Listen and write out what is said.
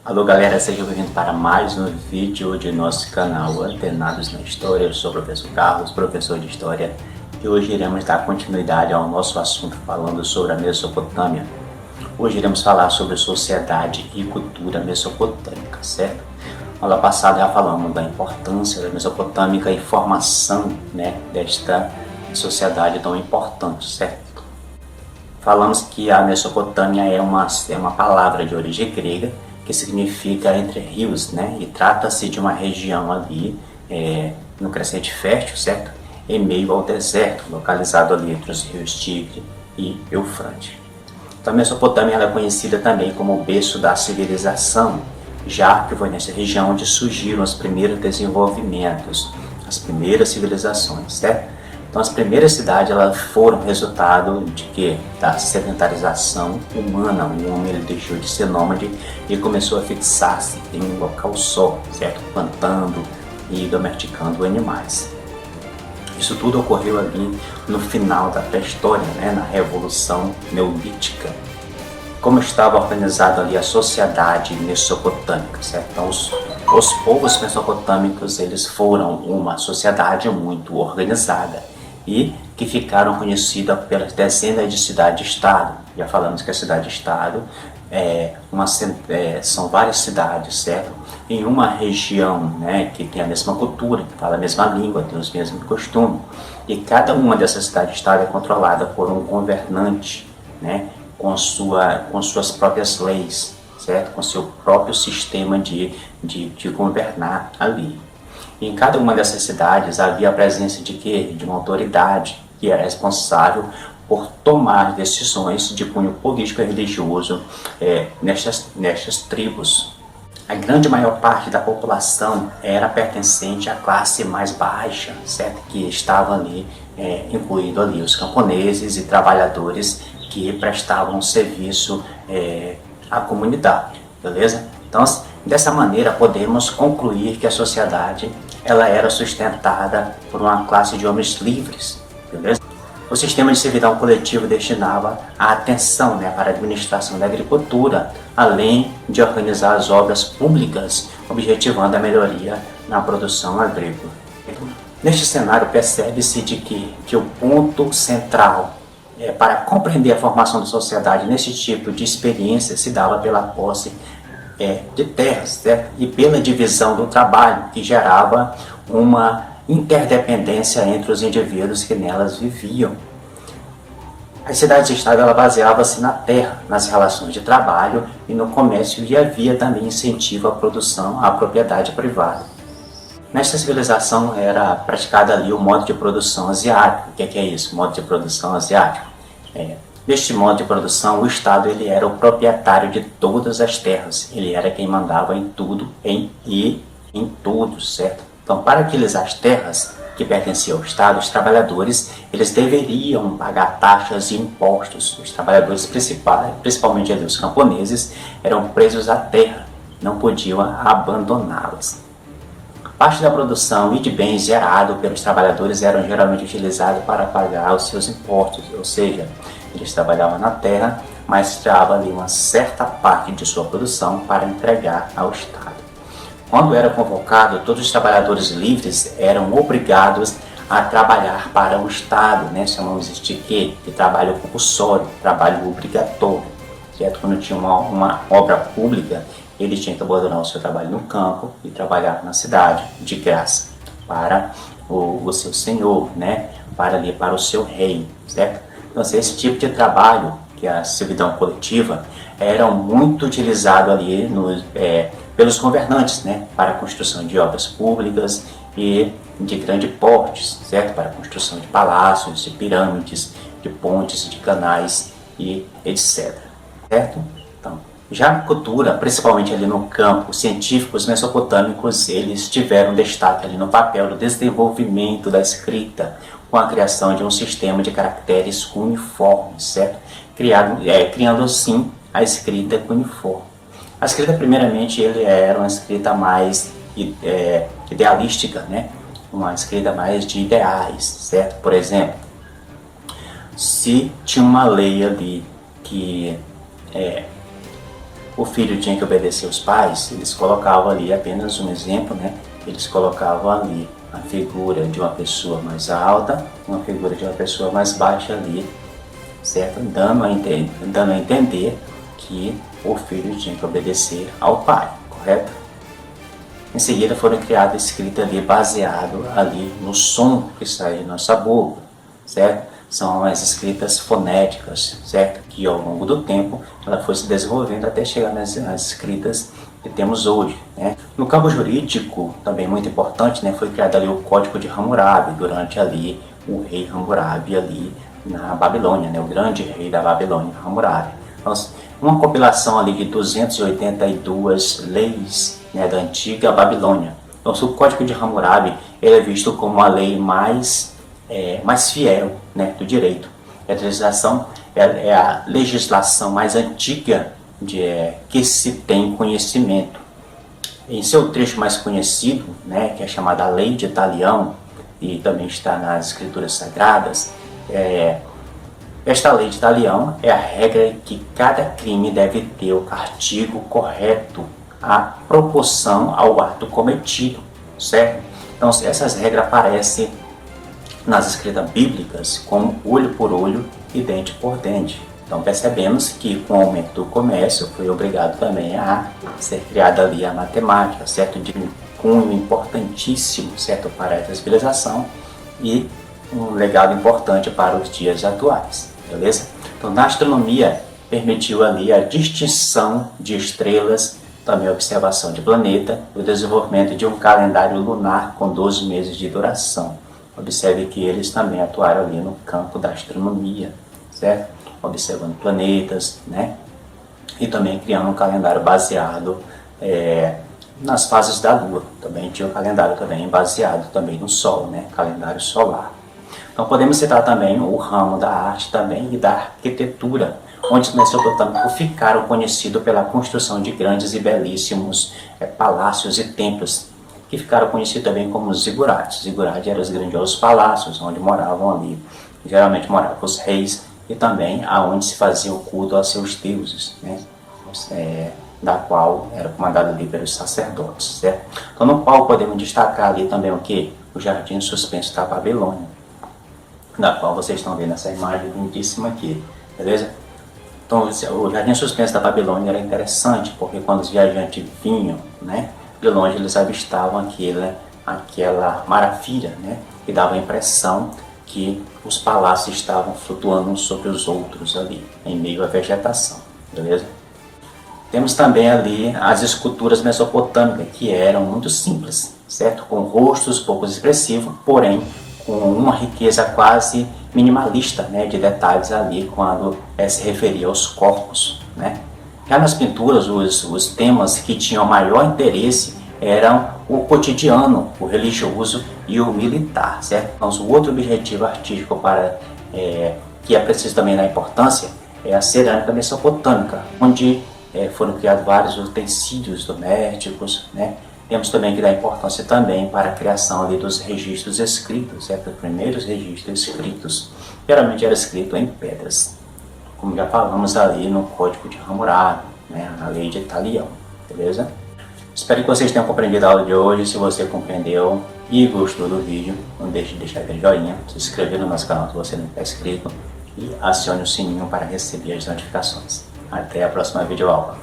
Alô galera, sejam bem-vindos para mais um vídeo de nosso canal Antenados na História. Eu sou o professor Carlos, professor de História, e hoje iremos dar continuidade ao nosso assunto falando sobre a Mesopotâmia. Hoje iremos falar sobre sociedade e cultura mesopotâmica, certo? Na aula passada já falamos da importância da Mesopotâmica e formação, desta sociedade tão importante, certo? Falamos que a Mesopotâmia é uma palavra de origem grega que significa entre rios, e trata-se de uma região ali no crescente fértil, certo? Em meio ao deserto, localizado ali entre os rios Tigre e Eufrates. Então a Mesopotâmia é conhecida também como o berço da civilização, já que foi nessa região onde surgiram os primeiros desenvolvimentos, as primeiras civilizações, certo? Então as primeiras cidades elas foram resultado de quê? Da sedentarização humana. O homem ele deixou de ser nômade e começou a fixar-se em um local só, certo? Plantando e domesticando animais. Isso tudo ocorreu ali no final da pré-história, na Revolução Neolítica. Como estava organizada ali a sociedade mesopotâmica, certo? Então os povos mesopotâmicos eles foram uma sociedade muito organizada e que ficaram conhecidas pelas dezenas de cidade-estado. Já falamos que a cidade-estado são várias cidades, certo? Em uma região que tem a mesma cultura, que fala a mesma língua, tem os mesmos costumes. E cada uma dessas cidades-estado é controlada por um governante, com suas próprias leis, certo? Com seu próprio sistema de governar ali. E em cada uma dessas cidades havia a presença de quê? De uma autoridade que era responsável por tomar decisões de cunho político e religioso nestas tribos. A grande maior parte da população era pertencente à classe mais baixa, certo? Que estava ali, incluído ali os camponeses e trabalhadores que prestavam serviço à comunidade, beleza? Então, dessa maneira, podemos concluir que a sociedade ela era sustentada por uma classe de homens livres, beleza? O sistema de servidão coletivo destinava a atenção para a administração da agricultura, além de organizar as obras públicas, objetivando a melhoria na produção agrícola. Neste cenário, percebe-se de que o ponto central para compreender a formação da sociedade nesse tipo de experiência se dava pela posse de terras, certo? E pela divisão do trabalho, que gerava uma interdependência entre os indivíduos que nelas viviam. A cidade-estado baseava-se na terra, nas relações de trabalho e no comércio, e havia também incentivo à produção, à propriedade privada. Nesta civilização era praticado ali o modo de produção asiático. O que é isso? Modo de produção asiático. Neste modo de produção, o Estado ele era o proprietário de todas as terras. Ele era quem mandava em tudo e em tudo, certo? Então, para utilizar as terras que pertenciam ao Estado, os trabalhadores eles deveriam pagar taxas e impostos. Os trabalhadores principalmente ali, os camponeses, eram presos à terra, não podiam abandoná-las. Parte da produção e de bens gerado pelos trabalhadores eram geralmente utilizados para pagar os seus impostos, ou seja, eles trabalhavam na terra, mas tiravam ali uma certa parte de sua produção para entregar ao Estado. Quando era convocado, todos os trabalhadores livres eram obrigados a trabalhar para o Estado, chamamos de quê? De trabalho compulsório, trabalho obrigatório, certo? Quando tinha uma obra pública, ele tinha que abandonar o seu trabalho no campo e trabalhar na cidade de graça para o seu senhor, para o seu rei, certo? Então, esse tipo de trabalho, que é a servidão coletiva, era muito utilizado ali pelos governantes, para a construção de obras públicas e de grande porte, certo? Para a construção de palácios, de pirâmides, de pontes, de canais e etc. Certo? Então, já na cultura, principalmente ali no campo científico, os mesopotâmicos eles tiveram destaque ali no papel do desenvolvimento da escrita, com a criação de um sistema de caracteres cuneiformes, certo? Criando assim a escrita cuneiforme. A escrita, primeiramente, ele era uma escrita mais idealística, uma escrita mais de ideais, certo? Por exemplo, se tinha uma lei ali que o filho tinha que obedecer os pais, eles colocavam ali apenas um exemplo, né? Eles colocavam ali a figura de uma pessoa mais alta, uma figura de uma pessoa mais baixa ali, certo? Dando a entender que o filho tinha que obedecer ao pai, correto? Em seguida foram criadas escritas ali baseado ali no som que sai de nossa boca, certo? São as escritas fonéticas, certo? Que ao longo do tempo ela foi se desenvolvendo até chegar nas escritas que temos hoje, né? No campo jurídico, também muito importante, né? Foi criado ali o Código de Hammurabi durante ali o rei Hammurabi ali na Babilônia, né? O grande rei da Babilônia, Hammurabi. Então, uma compilação ali de 282 leis, né, da antiga Babilônia. Então, o Código de Hammurabi ele é visto como a lei mais fiel, né, do direito. A legislação é a legislação mais antiga que se tem conhecimento. Em seu trecho mais conhecido, né, que é chamada a Lei de Italião, e também está nas Escrituras Sagradas, esta lei de Italião é a regra que cada crime deve ter o castigo correto à proporção ao ato cometido, certo? Então, essas regras aparecem nas escritas bíblicas como olho por olho e dente por dente. Então, percebemos que com o aumento do comércio foi obrigado também a ser criada ali a matemática, certo? De um cunho importantíssimo, certo? Para essa civilização e um legado importante para os dias atuais, beleza? Então, na astronomia, permitiu ali a distinção de estrelas, também a observação de planeta, o desenvolvimento de um calendário lunar com 12 meses de duração. Observe que eles também atuaram ali no campo da astronomia, certo? Observando planetas, né? E também criando um calendário baseado nas fases da Lua. Também tinha um calendário também baseado também no Sol, né? Calendário solar. Então podemos citar também o ramo da arte também e da arquitetura, onde os mesopotâmicos ficaram conhecidos pela construção de grandes e belíssimos palácios e templos, que ficaram conhecidos também como zigurates. Zigurates eram os grandiosos palácios onde moravam ali, geralmente moravam os reis e também aonde se fazia o culto a seus deuses, né? Da qual era comandado ali pelos sacerdotes, certo? Então no qual podemos destacar ali também o que? O Jardim Suspenso da Babilônia, da qual vocês estão vendo essa imagem lindíssima aqui, beleza? Então o Jardim Suspenso da Babilônia era interessante, porque quando os viajantes vinham, né, de longe eles avistavam aquela maravilha, né, que dava a impressão que os palácios estavam flutuando uns sobre os outros ali, em meio à vegetação, beleza? Temos também ali as esculturas mesopotâmicas, que eram muito simples, certo? Com rostos pouco expressivos, porém com uma riqueza quase minimalista, né, de detalhes ali quando se referia aos corpos, né? Já nas pinturas, os temas que tinham maior interesse eram o cotidiano, o religioso e o militar, certo? Então, o outro objetivo artístico que é preciso também dar importância é a cerâmica mesopotâmica, onde foram criados vários utensílios domésticos, né? Temos também que dar importância também para a criação ali dos registros escritos, certo? Os primeiros registros escritos, geralmente era escrito em pedras, como já falamos ali no Código de Hammurabi, né? A Lei de Italião, beleza? Espero que vocês tenham compreendido a aula de hoje. Se você compreendeu e gostou do vídeo, não deixe de deixar aquele joinha, se inscrever no nosso canal se você não está inscrito e acione o sininho para receber as notificações. Até a próxima videoaula.